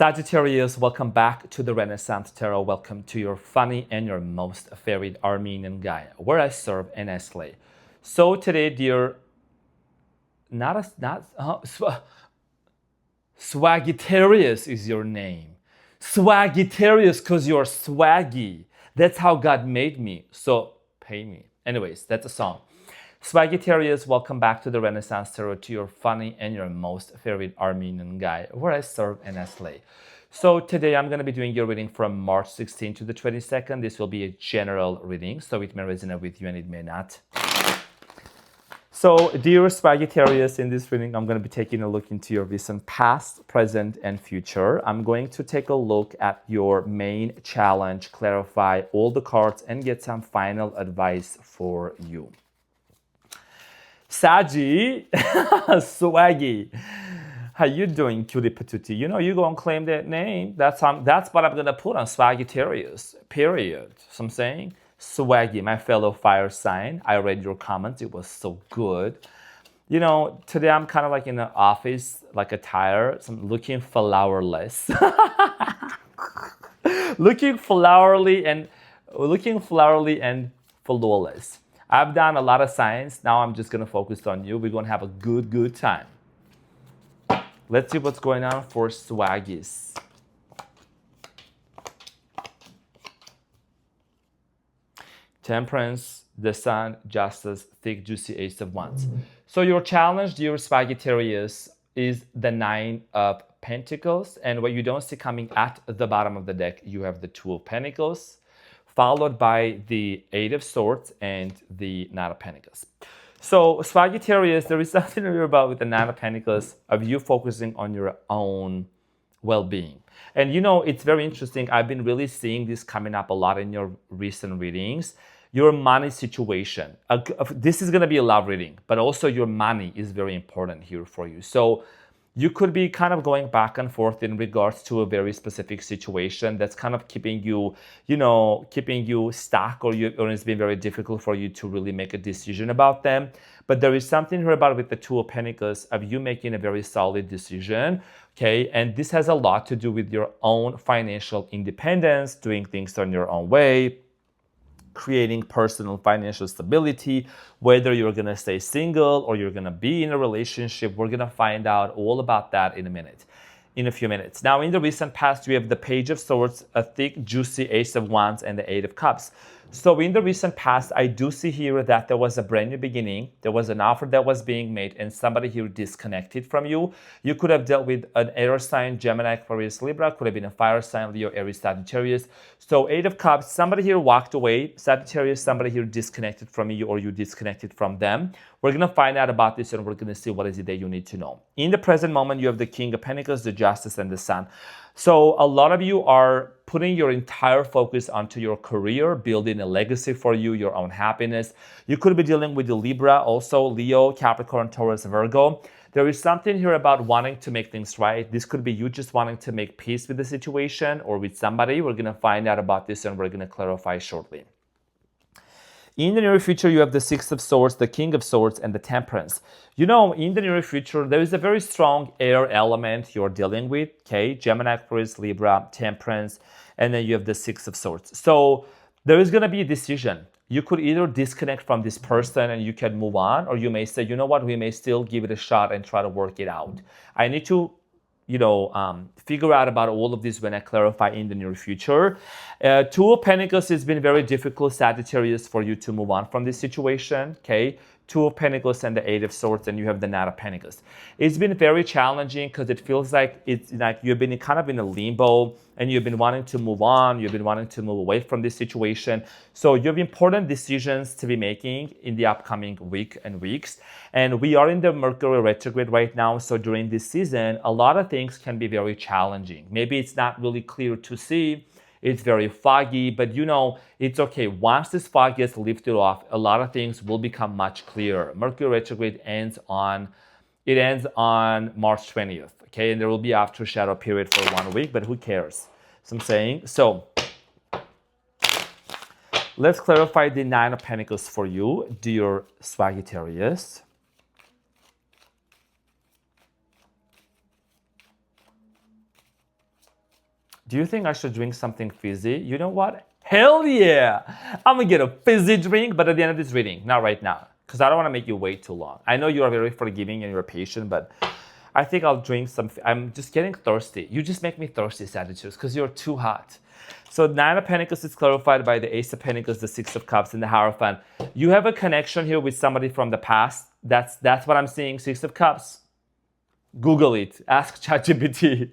Sagittarius, welcome back to the Renaissance Tarot. Welcome to your funny and your most favorite Armenian guy, where I serve and I slay. So today, dear, Swagittarius is your name. Swagittarius, because you're swaggy. That's how God made me. So pay me. Anyways, that's a song. Swagittarius, welcome back to the Renaissance Tarot, to your funny and your most favorite Armenian guy, where I serve and I slay. So today I'm going to be doing your reading from March 16th to the 22nd. This will be a general reading, so it may resonate with you and it may not. So dear Sagittarius, in this reading, I'm going to be taking a look into your recent past, present, and future. I'm going to take a look at your main challenge, clarify all the cards, and get some final advice for you. Saggy, swaggy. How you doing, cutie patootie? You know, you go and claim that name. That's what I'm gonna put on Swagittarius, period. So I'm saying, swaggy, my fellow fire sign. I read your comments, it was so good. You know, today I'm kind of like in the office, like attire, so I'm looking flowerless. looking flowery and flawless. I've done a lot of science. Now I'm just going to focus on you. We're going to have a good time. Let's see what's going on for Swaggies. Temperance, the Sun, Justice, thick, juicy Ace of Wands. So your challenge, dear Sagittarius, is the Nine of Pentacles. And what you don't see coming at the bottom of the deck, you have the Two of Pentacles, followed by the Eight of Swords and the Knight of Pentacles. So Sagittarius, there is something to hear about with the Knight of Pentacles of you focusing on your own well-being. And you know, it's very interesting. I've been really seeing this coming up a lot in your recent readings. Your money situation. This is going to be a love reading, but also your money is very important here for you. So you could be kind of going back and forth in regards to a very specific situation that's kind of keeping you stuck, or it's been very difficult for you to really make a decision about them. But there is something here about with the Two of Pentacles of you making a very solid decision, okay? And this has a lot to do with your own financial independence, doing things on your own way, creating personal financial stability, whether you're going to stay single or you're going to be in a relationship. We're going to find out all about that in a few minutes. Now, in the recent past, we have the Page of Swords, a thick, juicy Ace of Wands, and the Eight of Cups. So in the recent past, I do see here that there was a brand new beginning. There was an offer that was being made and somebody here disconnected from you. You could have dealt with an air sign, Gemini, Aquarius, Libra. Could have been a fire sign, Leo, Aries, Sagittarius. So Eight of Cups, somebody here walked away. Sagittarius, somebody here disconnected from you or you disconnected from them. We're going to find out about this and we're going to see what is it that you need to know. In the present moment, you have the King of Pentacles, the Justice, and the Sun. So a lot of you are putting your entire focus onto your career, building a legacy for you, your own happiness. You could be dealing with the Libra, also Leo, Capricorn, Taurus, Virgo. There is something here about wanting to make things right. This could be you just wanting to make peace with the situation or with somebody. We're going to find out about this and we're going to clarify shortly. In the near future, you have the Six of Swords, the King of Swords, and the Temperance. You know, in the near future, there is a very strong air element you're dealing with, okay? Gemini, Aquarius, Libra, Temperance, and then you have the Six of Swords. So there is going to be a decision. You could either disconnect from this person and you can move on, or you may say, you know what, we may still give it a shot and try to work it out. I need to figure out about all of this when I clarify in the near future. Two of Pentacles has been very difficult, Sagittarius, for you to move on from this situation, okay? Two of Pentacles and the Eight of Swords, and you have the Knight of Pentacles. It's been very challenging because it feels like it's like you've been kind of in a limbo and you've been wanting to move on, you've been wanting to move away from this situation. So you have important decisions to be making in the upcoming week and weeks. And we are in the Mercury retrograde right now. So during this season, a lot of things can be very challenging. Maybe it's not really clear to see. It's very foggy, but you know, it's okay. Once this fog gets lifted off, a lot of things will become much clearer. Mercury retrograde ends on March 20th, okay? And there will be after shadow period for 1 week, but who cares? So I'm saying, so let's clarify the Nine of Pentacles for you, dear Sagittarius. Do you think I should drink something fizzy? You know what? Hell yeah! I'm gonna get a fizzy drink, but at the end of this reading, not right now, because I don't want to make you wait too long. I know you are very forgiving and you're patient, but I think I'll drink some. I'm just getting thirsty. You just make me thirsty, Sagittarius, because you're too hot. So Nine of Pentacles is clarified by the Ace of Pentacles, the Six of Cups, and the Hierophant. You have a connection here with somebody from the past. That's what I'm seeing. Six of Cups. Google it. Ask ChatGPT.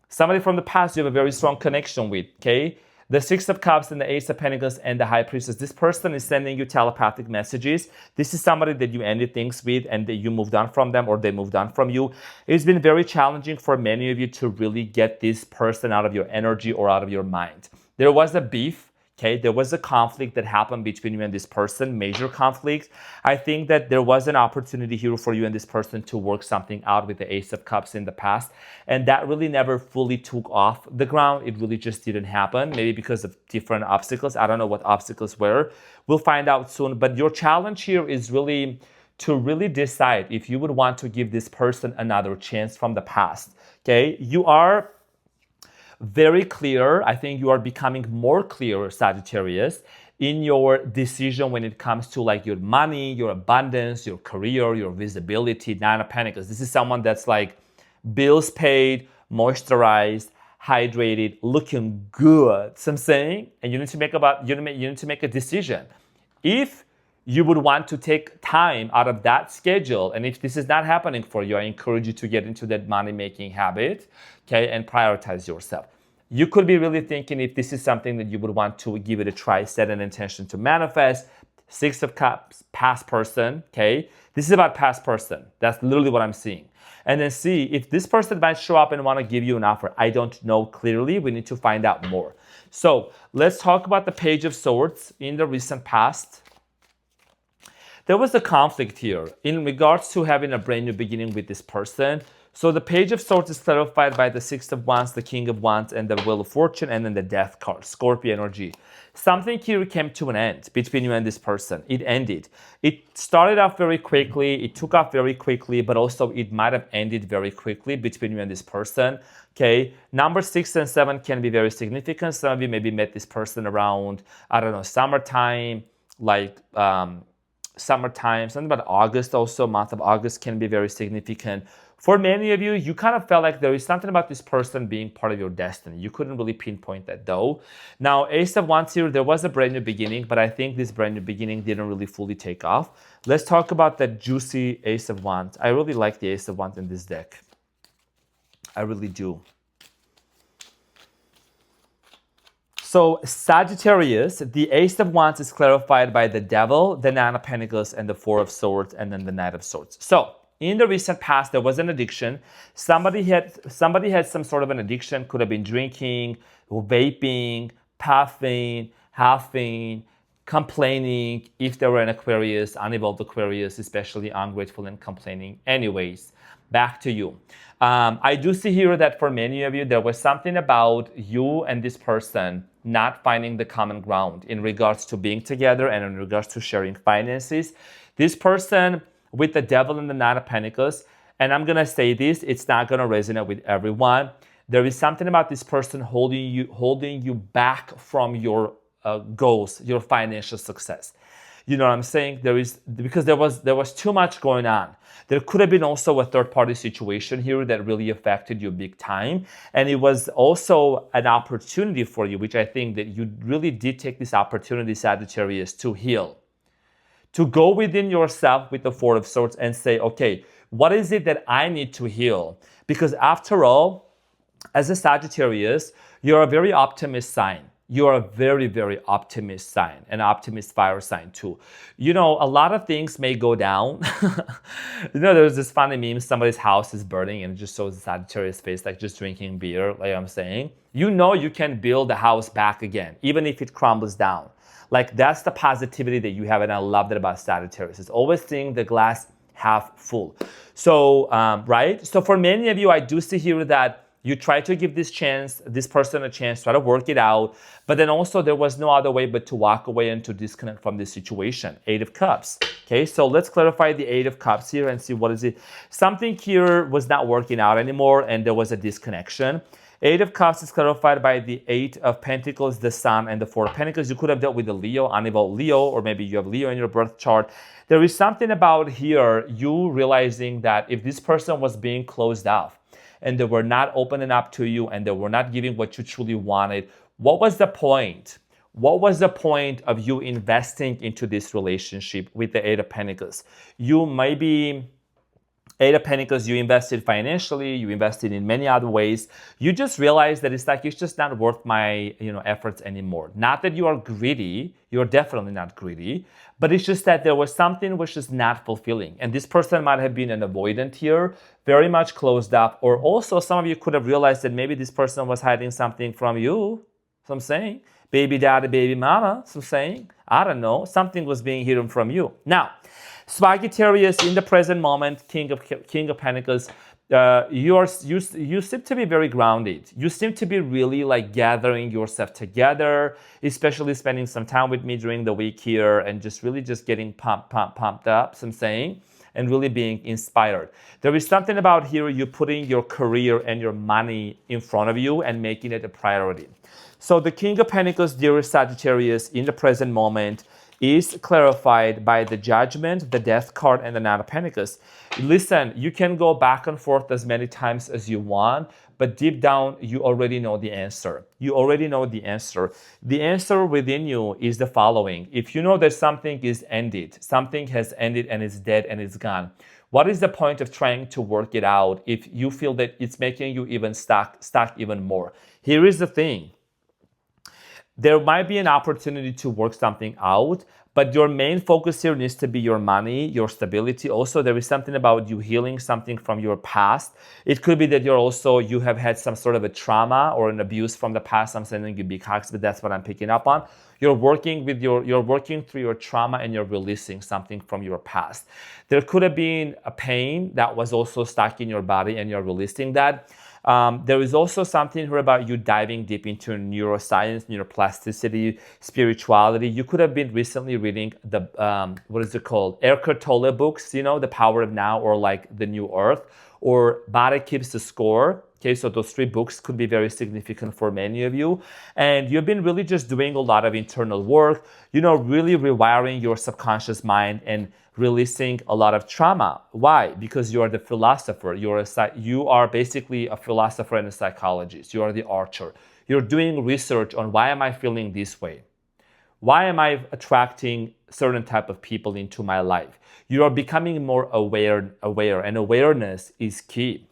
Somebody from the past you have a very strong connection with, okay? The Six of Cups and the Ace of Pentacles and the High Priestess. This person is sending you telepathic messages. This is somebody that you ended things with and that you moved on from them or they moved on from you. It's been very challenging for many of you to really get this person out of your energy or out of your mind. There was a beef. Okay, there was a conflict that happened between you and this person, major conflict. I think that there was an opportunity here for you and this person to work something out with the Ace of Cups in the past. And that really never fully took off the ground. It really just didn't happen, maybe because of different obstacles. I don't know what obstacles were. We'll find out soon. But your challenge here is really to really decide if you would want to give this person another chance from the past. Okay, you are very clear. I think you are becoming more clear, Sagittarius, in your decision when it comes to like your money, your abundance, your career, your visibility. Nine of Pentacles. This is someone that's like bills paid, moisturized, hydrated, looking good. So I'm saying, and you need to make a decision. If you would want to take time out of that schedule, and if this is not happening for you, I encourage you to get into that money-making habit, okay, and prioritize yourself. You could be really thinking if this is something that you would want to give it a try, set an intention to manifest. Six of Cups, past person, okay? This is about past person. That's literally what I'm seeing. And then see if this person might show up and want to give you an offer. I don't know clearly. We need to find out more. So let's talk about the Page of Swords in the recent past. There was a conflict here in regards to having a brand new beginning with this person. So the Page of Swords is clarified by the Six of Wands, the King of Wands, and the Wheel of Fortune, and then the Death card, Scorpio energy. Something here came to an end between you and this person. It ended. It started off very quickly. It took off very quickly, but also it might have ended very quickly between you and this person. Okay, number 6 and 7 can be very significant. Some of you maybe met this person around, I don't know, summertime, like summertime, something about August also. Month of August can be very significant. For many of you, you kind of felt like there is something about this person being part of your destiny. You couldn't really pinpoint that though. Now, Ace of Wands here, there was a brand new beginning, but I think this brand new beginning didn't really fully take off. Let's talk about that juicy Ace of Wands. I really like the Ace of Wands in this deck. I really do. So Sagittarius, the Ace of Wands is clarified by the Devil, the Nine of Pentacles, and the Four of Swords, and then the Knight of Swords. So in the recent past, there was an addiction. Somebody had some sort of an addiction. Could have been drinking, vaping, puffing, huffing, complaining. If they were an Aquarius, unevolved Aquarius, especially ungrateful and complaining. Anyways, back to you. I do see here that for many of you, there was something about you and this person not finding the common ground in regards to being together and in regards to sharing finances. This person with the Devil and the Nine of Pentacles, and I'm gonna say this, it's not gonna resonate with everyone. There is something about this person holding you back from your goals, your financial success. You know what I'm saying? Because there was too much going on. There could have been also a third-party situation here that really affected you big time. And it was also an opportunity for you, which I think that you really did take this opportunity, Sagittarius, to heal. To go within yourself with the Four of Swords and say, okay, what is it that I need to heal? Because after all, as a Sagittarius, you're a very optimist sign. You're a very, very optimist sign, an optimist fire sign too. You know, a lot of things may go down. You know, there's this funny meme, somebody's house is burning and it just shows the Sagittarius face, like just drinking beer, like I'm saying. You know you can build the house back again, even if it crumbles down. Like that's the positivity that you have, and I love that about Sagittarius. It's always seeing the glass half full. So, right? So for many of you, I do see here that You tried to give this person a chance, try to work it out, but then also there was no other way but to walk away and to disconnect from this situation. Eight of Cups. Okay, so let's clarify the Eight of Cups here and see what is it. Something here was not working out anymore and there was a disconnection. Eight of Cups is clarified by the Eight of Pentacles, the Sun, and the Four of Pentacles. You could have dealt with the Leo, uninvolved Leo, or maybe you have Leo in your birth chart. There is something about here, you realizing that if this person was being closed off, and they were not opening up to you and they were not giving what you truly wanted, what was the point? What was the point of you investing into this relationship with the Eight of Pentacles? You maybe, Eight of Pentacles, you invested financially, you invested in many other ways. You just realized that it's just not worth my efforts anymore. Not that you are greedy, you're definitely not greedy, but it's just that there was something which is not fulfilling. And this person might have been an avoidant here, very much closed up, or also some of you could have realized that maybe this person was hiding something from you. So I'm saying, baby daddy, baby mama, so I'm saying, I don't know, something was being hidden from you. Now, Sagittarius in the present moment, King of Pentacles, you seem to be very grounded. You seem to be really like gathering yourself together, especially spending some time with me during the week here and just really just getting pumped up, so I'm saying, and really being inspired. There is something about here you putting your career and your money in front of you and making it a priority. So the King of Pentacles, dearest Sagittarius, in the present moment, is clarified by the Judgment, the Death card, and the Nine of Pentacles. Listen, you can go back and forth as many times as you want, but deep down, you already know the answer. You already know the answer. The answer within you is the following. If you know that something is ended, something has ended and it's dead and it's gone, what is the point of trying to work it out if you feel that it's making you even stuck even more? Here is the thing. There might be an opportunity to work something out, but your main focus here needs to be your money, your stability. Also, there is something about you healing something from your past. It could be that you have had some sort of a trauma or an abuse from the past. I'm sending you big hugs, but that's what I'm picking up on. You're working through your trauma and you're releasing something from your past. There could have been a pain that was also stuck in your body and you're releasing that. There is also something here about you diving deep into neuroscience, neuroplasticity, spirituality. You could have been recently reading the, Eckhart Tolle books, The Power of Now or like The New Earth or Body Keeps the Score. Okay, so those three books could be very significant for many of you. And you've been really just doing a lot of internal work, really rewiring your subconscious mind and releasing a lot of trauma. Why? Because you are the philosopher. You are basically a philosopher and a psychologist. You are the archer. You're doing research on why am I feeling this way? Why am I attracting certain type of people into my life? You are becoming more aware, and awareness is key.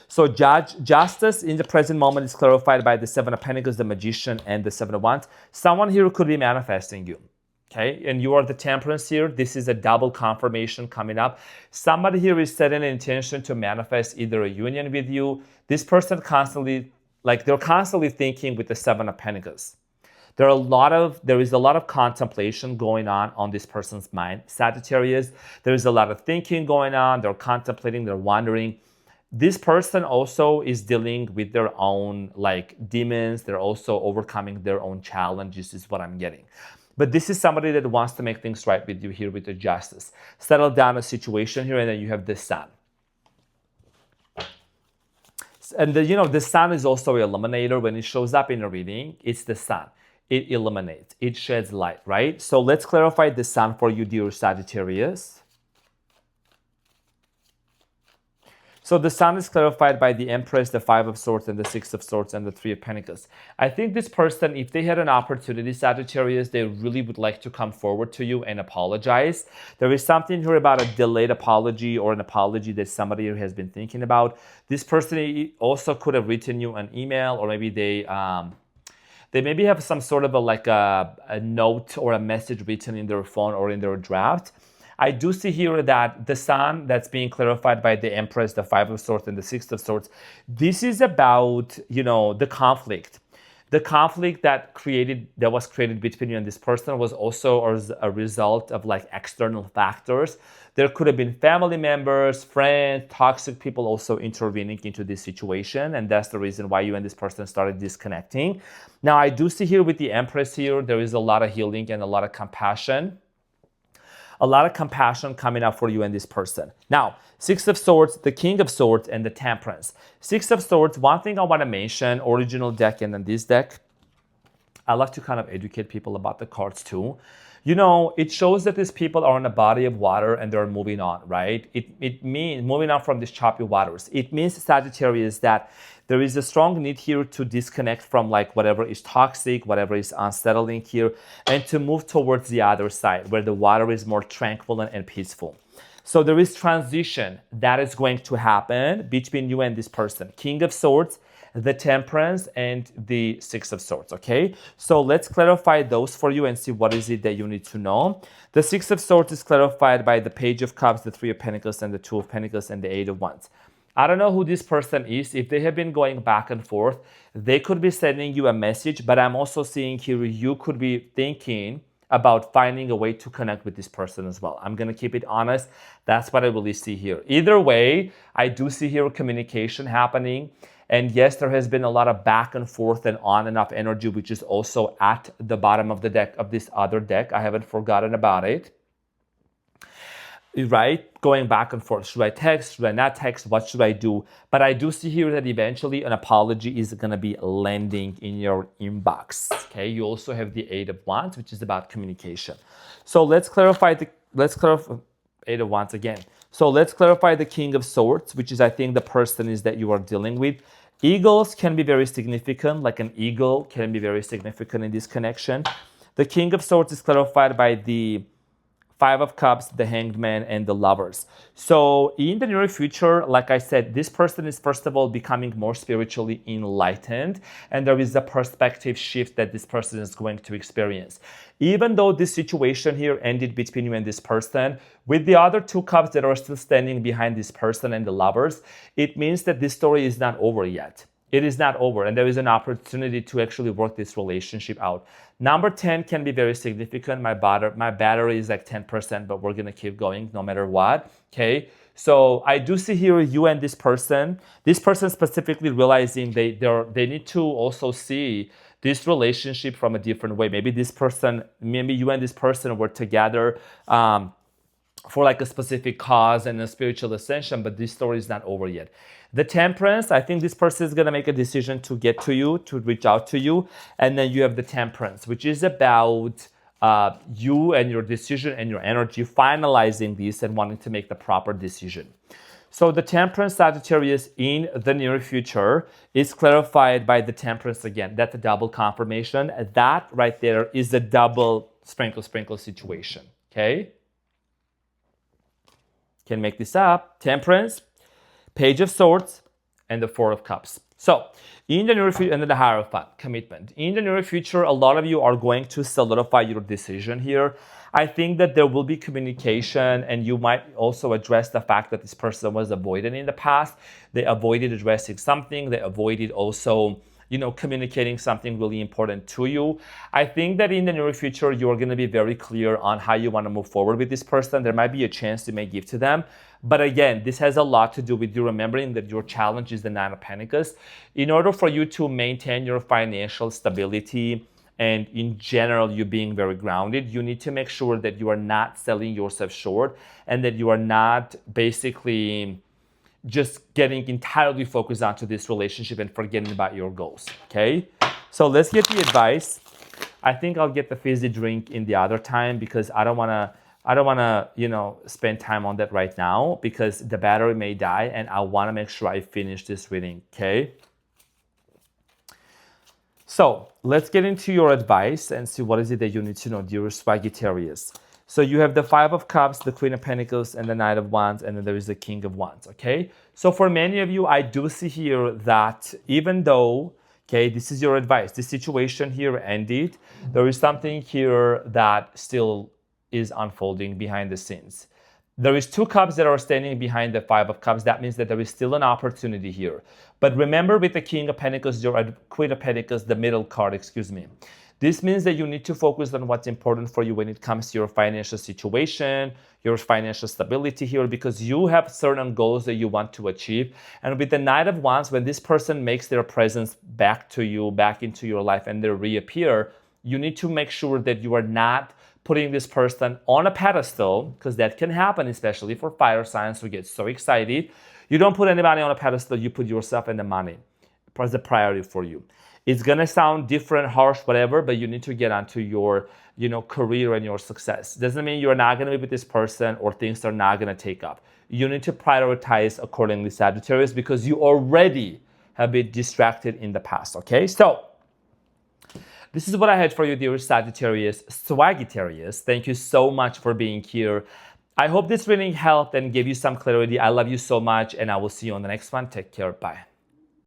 So justice in the present moment is clarified by the Seven of Pentacles, the Magician, and the Seven of Wands. Someone here could be manifesting you. Okay, and you are the Temperance here. This is a double confirmation coming up. Somebody here is setting an intention to manifest either a union with you. This person they're constantly thinking with the Seven of Pentacles. There is a lot of contemplation going on this person's mind. Sagittarius, there is a lot of thinking going on. They're contemplating, they're wondering. This person also is dealing with their own demons. They're also overcoming their own challenges is what I'm getting. But this is somebody that wants to make things right with you here with the Justice. Settle down a situation here, and then you have the Sun. And the Sun is also an illuminator. When it shows up in a reading, it's the Sun. It illuminates. It sheds light, right? So let's clarify the Sun for you, dear Sagittarius. So the Sun is clarified by the Empress, the Five of Swords, and the Six of Swords, and the Three of Pentacles. I think this person, if they had an opportunity, Sagittarius, they really would like to come forward to you and apologize. There is something here about a delayed apology or an apology that somebody here has been thinking about. This person also could have written you an email, or maybe they maybe have some sort of a note or a message written in their phone or in their draft. I do see here that the Sun that's being clarified by the Empress, the Five of Swords, and the Six of Swords, this is about, the conflict. The conflict that was created between you and this person was also as a result of like external factors. There could have been family members, friends, toxic people also intervening into this situation, and that's the reason why you and this person started disconnecting. Now, I do see here with the Empress here, there is a lot of healing and a lot of compassion. A lot of compassion coming up for you and this person. Now, Six of Swords, the King of Swords, and the Temperance. Six of Swords, one thing I want to mention, original deck and then this deck, I like to kind of educate people about the cards too. You know, it shows that these people are in a body of water and they're moving on, right? It means moving on from these choppy waters. It means, Sagittarius, that there is a strong need here to disconnect from like whatever is toxic, whatever is unsettling here, and to move towards the other side where the water is more tranquil and peaceful. So there is transition that is going to happen between you and this person. King of Swords, the Temperance, and the Six of Swords, okay? So let's clarify those for you and see what is it that you need to know. The Six of Swords is clarified by the Page of Cups, the Three of Pentacles, and the Two of Pentacles, and the Eight of Wands. I don't know who this person is. If they have been going back and forth, they could be sending you a message, but I'm also seeing here you could be thinking about finding a way to connect with this person as well. I'm gonna keep it honest. That's what I really see here. Either way, I do see here communication happening. And yes, there has been a lot of back and forth and on and off energy, which is also at the bottom of the deck, of this other deck. I haven't forgotten about it. Right? Going back and forth. Should I text? Should I not text? What should I do? But I do see here that eventually an apology is going to be landing in your inbox. Okay. You also have the Eight of Wands, which is about communication. So let's clarify Eight of Wands again. So let's clarify the King of Swords, which is, I think, the person is that you are dealing with. Eagles can be very significant, like an eagle can be very significant in this connection. The King of Swords is clarified by the Five of Cups, the Hanged Man, and the Lovers. So in the near future, like I said, this person is first of all becoming more spiritually enlightened, and there is a perspective shift that this person is going to experience. Even though this situation here ended between you and this person, with the other two cups that are still standing behind this person and the Lovers, it means that this story is not over yet. It is not over, and there is an opportunity to actually work this relationship out. Number 10 can be very significant. My battery is like 10%, but we're gonna keep going no matter what, okay? So I do see here you and this person specifically realizing they need to also see this relationship from a different way. Maybe you and this person were together for like a specific cause and a spiritual ascension, but this story is not over yet. The Temperance, I think this person is going to make a decision to get to you, to reach out to you. And then you have the Temperance, which is about you and your decision and your energy finalizing this and wanting to make the proper decision. So the Temperance, Sagittarius, in the near future is clarified by the Temperance again. That's a double confirmation. That right there is a double sprinkle situation, okay? Can make this up. Temperance, Page of Swords, and the Four of Cups. So, in the near future, and then the Hierophant, commitment. In the near future, a lot of you are going to solidify your decision here. I think that there will be communication, and you might also address the fact that this person was avoided in the past. They avoided addressing something. They avoided also, communicating something really important to you. I think that in the near future, you're going to be very clear on how you want to move forward with this person. There might be a chance you may give to them. But again, this has a lot to do with you remembering that your challenge is the Nine of Pentacles. In order for you to maintain your financial stability and in general, you being very grounded, you need to make sure that you are not selling yourself short and that you are not basically just getting entirely focused onto this relationship and forgetting about your goals, okay? So let's get the advice. I think I'll get the fizzy drink in the other time because I don't want to, spend time on that right now because the battery may die and I want to make sure I finish this reading, okay? So let's get into your advice and see what is it that you need to know, dear Sagittarius. So you have the Five of Cups, the Queen of Pentacles, and the Knight of Wands, and then there is the King of Wands, okay? So for many of you, I do see here that even though, okay, this is your advice, this situation here ended, there is something here that still is unfolding behind the scenes. There is 2 cups that are standing behind the 5 of cups. That means that there is still an opportunity here. But remember, with the King of Pentacles, your Queen of Pentacles, the middle card, excuse me. This means that you need to focus on what's important for you when it comes to your financial situation, your financial stability here, because you have certain goals that you want to achieve. And with the Knight of Wands, when this person makes their presence back to you, back into your life, and they reappear, you need to make sure that you are not putting this person on a pedestal, because that can happen, especially for fire signs who get so excited. You don't put anybody on a pedestal, you put yourself and the money as a priority for you. It's gonna sound different, harsh, whatever, but you need to get onto your, career and your success. Doesn't mean you're not gonna be with this person or things are not gonna take up. You need to prioritize accordingly, Sagittarius, because you already have been distracted in the past, okay? So, this is what I had for you, dear Sagittarius, Swagittarius. Thank you so much for being here. I hope this reading helped and gave you some clarity. I love you so much, and I will see you on the next one. Take care. Bye.